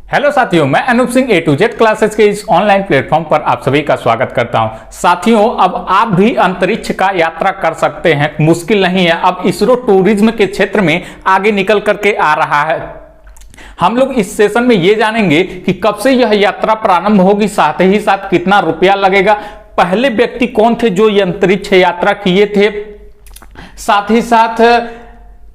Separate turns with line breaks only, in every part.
Hello साथियों, मैं Anoop Singh A to Z classes के इस ऑनलाइन प्लेटफॉर्म पर आप सभी का स्वागत करता हूं। साथियों, अब आप भी अंतरिक्ष का यात्रा कर सकते हैं, मुश्किल नहीं है। अब इसरो टूरिज्म के क्षेत्र में आगे निकल करके आ रहा है। हम लोग इस सेशन में ये जानेंगे कि कब से यह यात्रा प्रारंभ होगी, साथ ही साथ कितना रुपया लगेगा, पहले व्यक्ति कौन थे जो ये अंतरिक्ष यात्रा किए थे, साथ ही साथ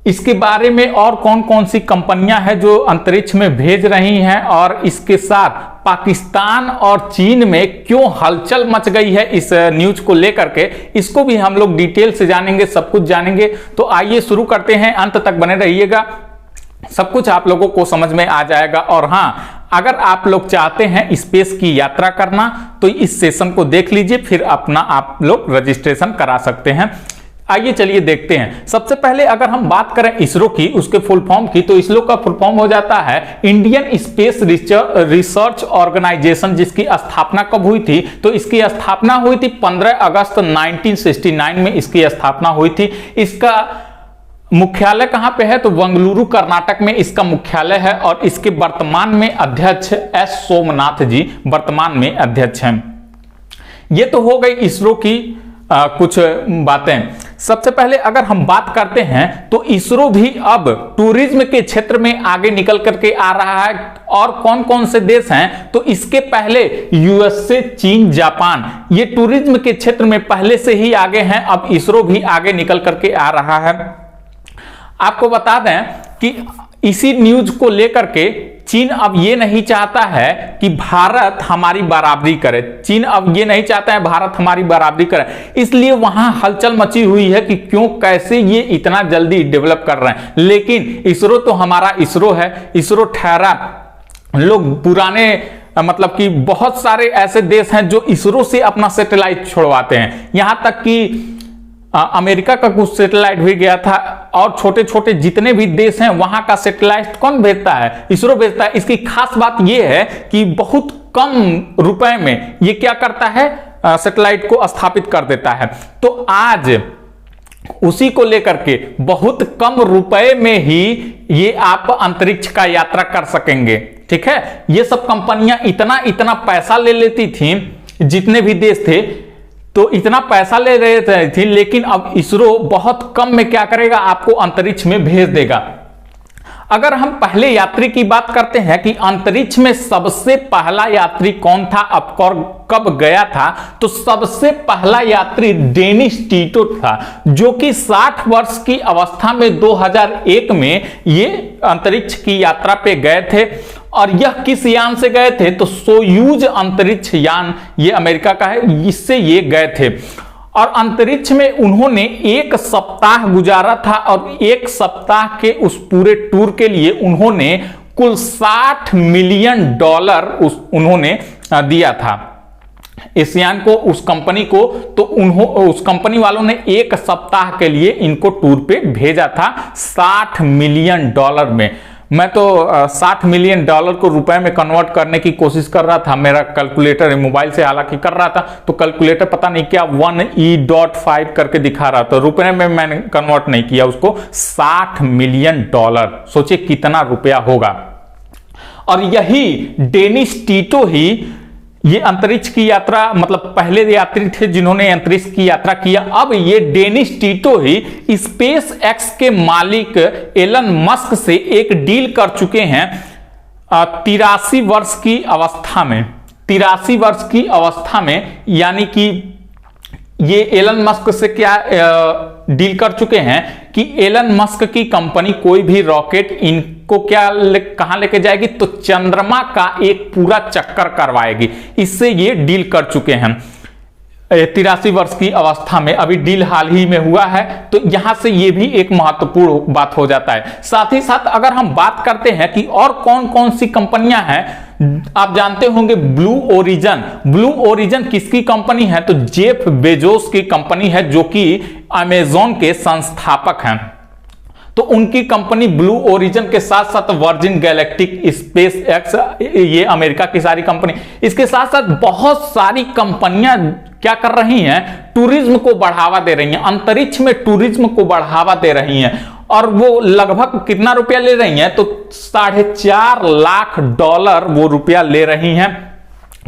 इसके बारे में और कौन कौन सी कंपनियां हैं जो अंतरिक्ष में भेज रही हैं, और इसके साथ पाकिस्तान और चीन में क्यों हलचल मच गई है इस न्यूज को लेकर के, इसको भी हम लोग डिटेल से जानेंगे, सब कुछ जानेंगे। तो आइए शुरू करते हैं, अंत तक बने रहिएगा, सब कुछ आप लोगों को समझ में आ जाएगा। और हाँ, अगर आप लोग चाहते हैं स्पेस की यात्रा करना तो इस सेशन को देख लीजिए, फिर अपना आप लोग रजिस्ट्रेशन करा सकते हैं। आइए चलिए देखते हैं। सबसे पहले अगर हम बात करें इसरो की, उसके फुल फॉर्म की, तो इसरो का फुल फॉर्म हो जाता है इंडियन स्पेस रिसर्च ऑर्गेनाइजेशन, जिसकी स्थापना कब हुई थी? तो इसकी स्थापना हुई थी 15 अगस्त 1969 में इसकी स्थापना हुई थी। इसका मुख्यालय कहां पे है? तो बेंगलुरु कर्नाटक में इसका मुख्यालय है, और इसके वर्तमान में अध्यक्ष एस सोमनाथ जी वर्तमान में अध्यक्ष हैं। ये तो हो गई इसरो की कुछ बातें। सबसे पहले अगर हम बात करते हैं तो इसरो भी अब टूरिज्म के क्षेत्र में आगे निकल करके आ रहा है। और कौन कौन से देश हैं? तो इसके पहले यूएसए, चीन, जापान, ये टूरिज्म के क्षेत्र में पहले से ही आगे हैं। अब इसरो भी आगे निकल करके आ रहा है। आपको बता दें कि इसी न्यूज को लेकर के चीन अब ये नहीं चाहता है कि भारत हमारी बराबरी करे। चीन अब ये नहीं चाहता है भारत हमारी बराबरी करे, इसलिए वहां हलचल मची हुई है कि क्यों, कैसे ये इतना जल्दी डेवलप कर रहे हैं। लेकिन इसरो तो हमारा इसरो है, इसरो ठहरा। लोग पुराने मतलब कि बहुत सारे ऐसे देश हैं जो इसरो से अपना सैटेलाइट छोड़वाते हैं, यहां तक कि अमेरिका का कुछ सैटेलाइट भी गया था, और छोटे छोटे जितने भी देश हैं वहां का सैटेलाइट कौन भेजता है? इसरो भेजता है। इसकी खास बात यह है कि बहुत कम रुपए में ये क्या करता है, सैटेलाइट को स्थापित कर देता है। तो आज उसी को लेकर के बहुत कम रुपए में ही ये आप अंतरिक्ष का यात्रा कर सकेंगे। ठीक है, ये सब कंपनियां इतना इतना पैसा ले लेती थी, जितने भी देश थे तो इतना पैसा ले रहे थे, लेकिन अब इसरो बहुत कम में क्या करेगा, आपको अंतरिक्ष में भेज देगा। अगर हम पहले यात्री की बात करते हैं कि अंतरिक्ष में सबसे पहला यात्री कौन था, अब कब गया था, तो सबसे पहला यात्री डेनिस टीटो था, जो कि 60 वर्ष की अवस्था में 2001 में ये अंतरिक्ष की यात्रा पे गए थे। और यह किस यान से गए थे? तो सोयूज अंतरिक्ष यान, ये अमेरिका का है, इससे ये गए थे। और अंतरिक्ष में उन्होंने 1 सप्ताह गुजारा था, और 1 सप्ताह के उस पूरे टूर के लिए उन्होंने कुल $60 मिलियन उन्होंने दिया था इस यान को, उस कंपनी को। तो उस कंपनी वालों ने 1 सप्ताह के लिए इनको टूर पे भेजा था $60 मिलियन में। मैं तो $60 मिलियन को रुपए में कन्वर्ट करने की कोशिश कर रहा था, मेरा कैलकुलेटर मोबाइल से हालांकि कर रहा था, तो कैलकुलेटर पता नहीं क्या 1E.5 करके दिखा रहा था, रुपए में मैंने कन्वर्ट नहीं किया उसको। $60 मिलियन, सोचिए कितना रुपया होगा। और यही डेनिस टीटो ही ये अंतरिक्ष की यात्रा, मतलब पहले यात्री थे जिन्होंने अंतरिक्ष की यात्रा किया। अब ये डेनिस टीटो ही स्पेस एक्स के मालिक एलन मस्क से एक डील कर चुके हैं 83 वर्ष की अवस्था में। 83 वर्ष की अवस्था में, यानी कि ये एलन मस्क से क्या डील कर चुके हैं कि एलन मस्क की कंपनी कोई भी रॉकेट इनको कहां लेके जाएगी, तो चंद्रमा का एक पूरा चक्कर करवाएगी। इससे ये डील कर चुके हैं 83 वर्ष की अवस्था में। अभी डील हाल ही में हुआ है, तो यहां से ये भी एक महत्वपूर्ण बात हो जाता है। साथ ही साथ अगर हम बात करते हैं कि और कौन कौन सी कंपनियां हैं, आप जानते होंगे ब्लू ओरिजन। ब्लू ओरिजन किसकी कंपनी है? तो जेफ बेजोस की कंपनी है, जो कि अमेज़न के संस्थापक हैं। तो उनकी कंपनी ब्लू ओरिजन के साथ साथ वर्जिन गैलेक्टिक, स्पेस एक्स, ये अमेरिका की सारी कंपनी, इसके साथ साथ बहुत सारी कंपनियां क्या कर रही हैं, टूरिज्म को बढ़ावा दे रही हैं, अंतरिक्ष में टूरिज्म को बढ़ावा दे रही हैं। और वो लगभग कितना रुपया ले रही हैं, तो $4.5 लाख वो रुपया ले रही हैं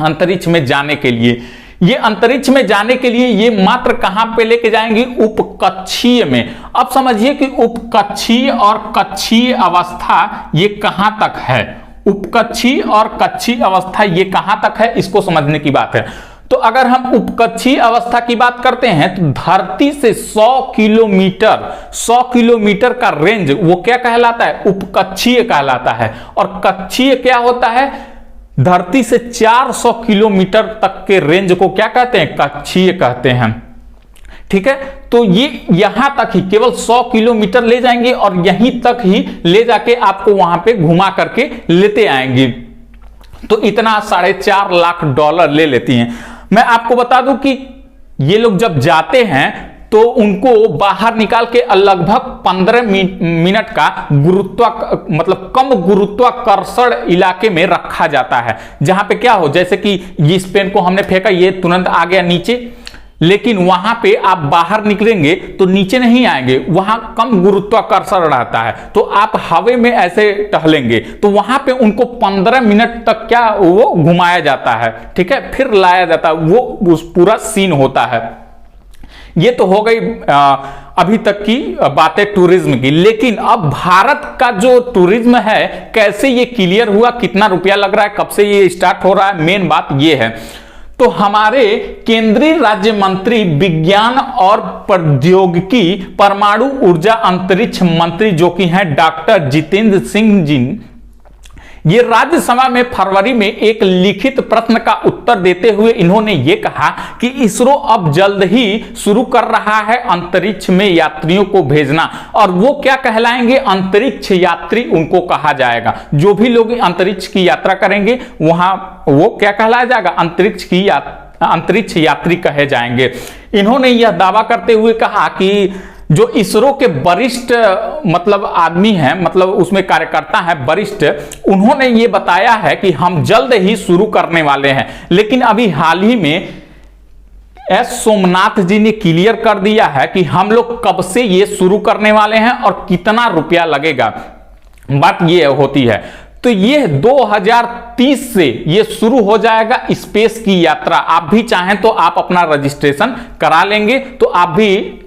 अंतरिक्ष में जाने के लिए। ये अंतरिक्ष में जाने के लिए ये मात्र कहां पे लेके जाएंगी, उपकक्षीय में। अब समझिए कि उपकक्षीय और कक्षीय अवस्था ये कहां तक है, उपकक्षीय और कक्षीय अवस्था ये कहां तक है, इसको समझने की बात है। तो अगर हम उपकक्षीय अवस्था की बात करते हैं तो धरती से 100 किलोमीटर का रेंज वो क्या कहलाता है, उपकक्षीय कहलाता है। और कक्षीय क्या होता है, धरती से 400 किलोमीटर तक के रेंज को क्या कहते हैं, कक्षीय कहते हैं। ठीक है, तो ये यहां तक ही केवल 100 किलोमीटर ले जाएंगे और यहीं तक ही ले जाके आपको वहां पे घुमा करके लेते आएंगे। तो इतना $4.5 लाख ले लेती हैं। मैं आपको बता दूं कि ये लोग जब जाते हैं तो उनको बाहर निकाल के लगभग 15 मिनट का मतलब कम गुरुत्वाकर्षण इलाके में रखा जाता है, जहां पे क्या हो, जैसे कि इस पेन को हमने फेंका, ये तुरंत आ गया नीचे, लेकिन वहां पे आप बाहर निकलेंगे तो नीचे नहीं आएंगे, वहां कम गुरुत्वाकर्षण रहता है, तो आप हवा में ऐसे टहलेंगे, तो वहां पे उनको 15 मिनट तक क्या वो घुमाया जाता है। ठीक है, फिर लाया जाता है, वो उस पूरा सीन होता है। ये तो हो गई अभी तक की बातें टूरिज्म की। लेकिन अब भारत का जो टूरिज्म है कैसे ये क्लियर हुआ, कितना रुपया लग रहा है, कब से ये स्टार्ट हो रहा है, मेन बात ये है। तो हमारे केंद्रीय राज्य मंत्री विज्ञान और प्रौद्योगिकी परमाणु ऊर्जा अंतरिक्ष मंत्री जो कि हैं डॉक्टर जितेंद्र सिंह जी, ये राज्यसभा में फरवरी में एक लिखित प्रश्न का उत्तर देते हुए इन्होंने ये कहा कि इसरो अब जल्द ही शुरू कर रहा है अंतरिक्ष में यात्रियों को भेजना। और वो क्या कहलाएंगे, अंतरिक्ष यात्री उनको कहा जाएगा। जो भी लोग अंतरिक्ष की यात्रा करेंगे वहां वो क्या कहलाया जाएगा, अंतरिक्ष यात्री कहे जाएंगे। इन्होंने यह दावा करते हुए कहा कि जो इसरो के वरिष्ठ मतलब आदमी हैं, मतलब उसमें कार्यकर्ता हैं वरिष्ठ, उन्होंने ये बताया है कि हम जल्द ही शुरू करने वाले हैं। लेकिन अभी हाल ही में एस सोमनाथ जी ने क्लियर कर दिया है कि हम लोग कब से ये शुरू करने वाले हैं और कितना रुपया लगेगा, बात ये होती है। तो ये 2030 से ये शुरू हो जाएगा स्पेस की यात्रा। आप भी चाहें तो आप अपना रजिस्ट्रेशन करा लेंगे तो आप भी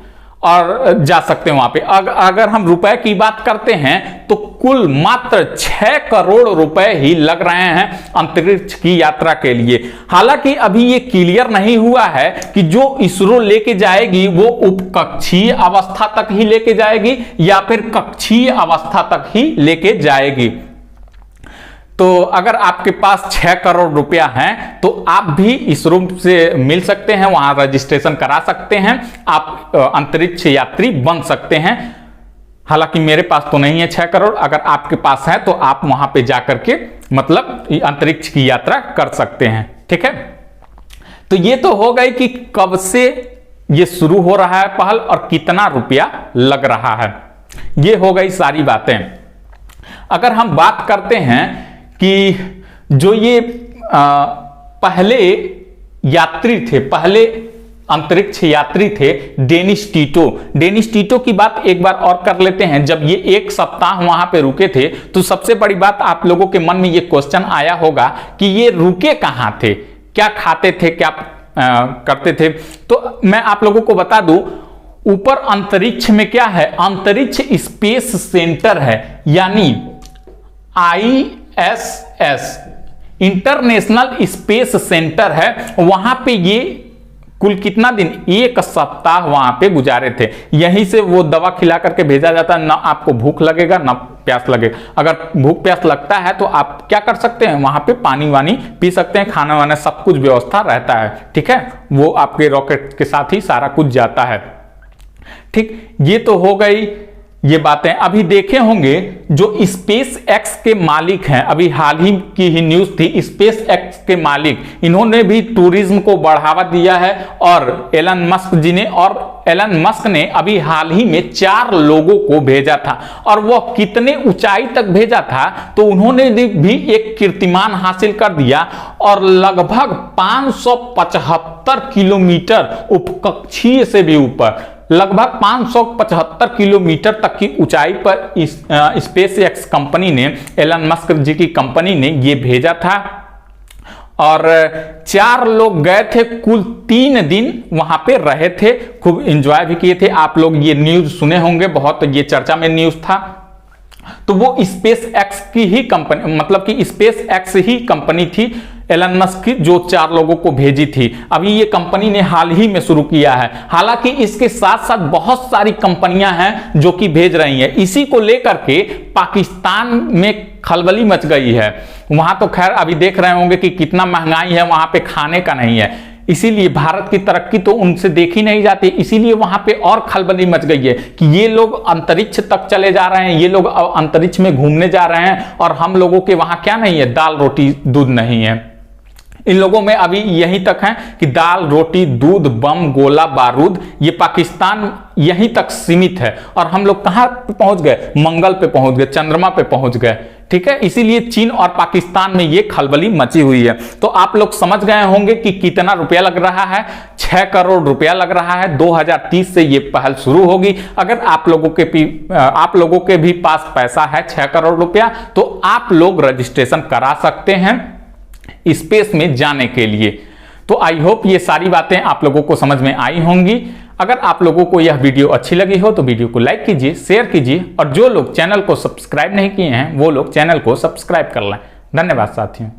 और जा सकते हैं वहां पे। अगर हम रुपए की बात करते हैं तो कुल मात्र 6 करोड़ रुपए ही लग रहे हैं अंतरिक्ष की यात्रा के लिए। हालांकि अभी ये क्लियर नहीं हुआ है कि जो इसरो लेके जाएगी वो उपकक्षीय अवस्था तक ही लेके जाएगी या फिर कक्षीय अवस्था तक ही लेके जाएगी। तो अगर आपके पास 6 करोड़ रुपया है तो आप भी इसरो से मिल सकते हैं, वहां रजिस्ट्रेशन करा सकते हैं, आप अंतरिक्ष यात्री बन सकते हैं। हालांकि मेरे पास तो नहीं है 6 करोड़, अगर आपके पास है तो आप वहां पे जाकर के मतलब अंतरिक्ष की यात्रा कर सकते हैं। ठीक है, तो ये तो हो गई कि कब से ये शुरू हो रहा है पहल और कितना रुपया लग रहा है, ये हो गई सारी बातें। अगर हम बात करते हैं कि जो ये पहले यात्री थे, पहले अंतरिक्ष यात्री थे डेनिस टीटो की बात एक बार और कर लेते हैं। जब ये 1 सप्ताह वहां पे रुके थे तो सबसे बड़ी बात आप लोगों के मन में ये क्वेश्चन आया होगा कि ये रुके कहां थे, क्या खाते थे, क्या करते थे। तो मैं आप लोगों को बता दूं, ऊपर अंतरिक्ष में क्या है, अंतरिक्ष स्पेस सेंटर है, यानी ISS इंटरनेशनल स्पेस सेंटर है। वहां पे ये कुल कितना दिन, 1 सप्ताह वहां पे गुजारे थे। यहीं से वो दवा खिला करके भेजा जाता है, ना आपको भूख लगेगा ना प्यास लगेगा। अगर भूख प्यास लगता है तो आप क्या कर सकते हैं, वहां पे पानी वानी पी सकते हैं, खाना वाना सब कुछ व्यवस्था रहता है। ठीक है, वो आपके रॉकेट के साथ ही सारा कुछ जाता है। ठीक, ये तो हो गई ये बातें। अभी देखे होंगे जो स्पेस एक्स के मालिक हैं, अभी हाल ही की ही न्यूज थी, स्पेस एक्स के मालिक, इन्होंने भी टूरिज्म को बढ़ावा दिया है। और एलन मस्क ने अभी हाल ही में 4 लोगों को भेजा था। और वह कितने ऊंचाई तक भेजा था, तो उन्होंने भी एक कीर्तिमान हासिल कर दिया और लगभग 575 किलोमीटर उपकक्षीय से भी ऊपर लगभग 575 किलोमीटर तक की ऊंचाई पर स्पेस एक्स कंपनी ने, एलन मस्क जी की कंपनी ने ये भेजा था और 4 लोग गए थे, कुल 3 दिन वहां पे रहे थे, खूब एंजॉय भी किए थे। आप लोग ये न्यूज सुने होंगे, बहुत ये चर्चा में न्यूज था। तो वो स्पेस एक्स की ही कंपनी, मतलब कि स्पेस एक्स ही कंपनी थी एलन मस्क की, जो 4 लोगों को भेजी थी। अभी ये कंपनी ने हाल ही में शुरू किया है। हालांकि इसके साथ साथ बहुत सारी कंपनियां हैं जो कि भेज रही हैं। इसी को लेकर के पाकिस्तान में खलबली मच गई है। वहां तो खैर अभी देख रहे होंगे कि कितना महंगाई है, वहां पे खाने का नहीं है, इसीलिए भारत की तरक्की तो उनसे देखी नहीं जाती, इसीलिए वहां पे और खलबली मच गई है कि ये लोग अंतरिक्ष तक चले जा रहे हैं, ये लोग अंतरिक्ष में घूमने जा रहे हैं और हम लोगों के वहां क्या नहीं है, दाल रोटी दूध नहीं है। इन लोगों में अभी यहीं तक है कि दाल रोटी दूध बम गोला बारूद, ये पाकिस्तान यहीं तक सीमित है और हम लोग कहां पे पहुंच गए, मंगल पे पहुंच गए, चंद्रमा पे पहुंच गए। ठीक है, इसीलिए चीन और पाकिस्तान में ये खलबली मची हुई है। तो आप लोग समझ गए होंगे कि कितना रुपया लग रहा है, 6 करोड़ रुपया लग रहा है। 2030 से ये पहल शुरू होगी। अगर आप लोगों के भी पास पैसा है 6 करोड़ रुपया, तो आप लोग रजिस्ट्रेशन करा सकते हैं स्पेस में जाने के लिए। तो आई होप ये सारी बातें आप लोगों को समझ में आई होंगी। अगर आप लोगों को यह वीडियो अच्छी लगी हो तो वीडियो को लाइक कीजिए, शेयर कीजिए और जो लोग चैनल को सब्सक्राइब नहीं किए हैं वो लोग चैनल को सब्सक्राइब कर लें। धन्यवाद साथियों।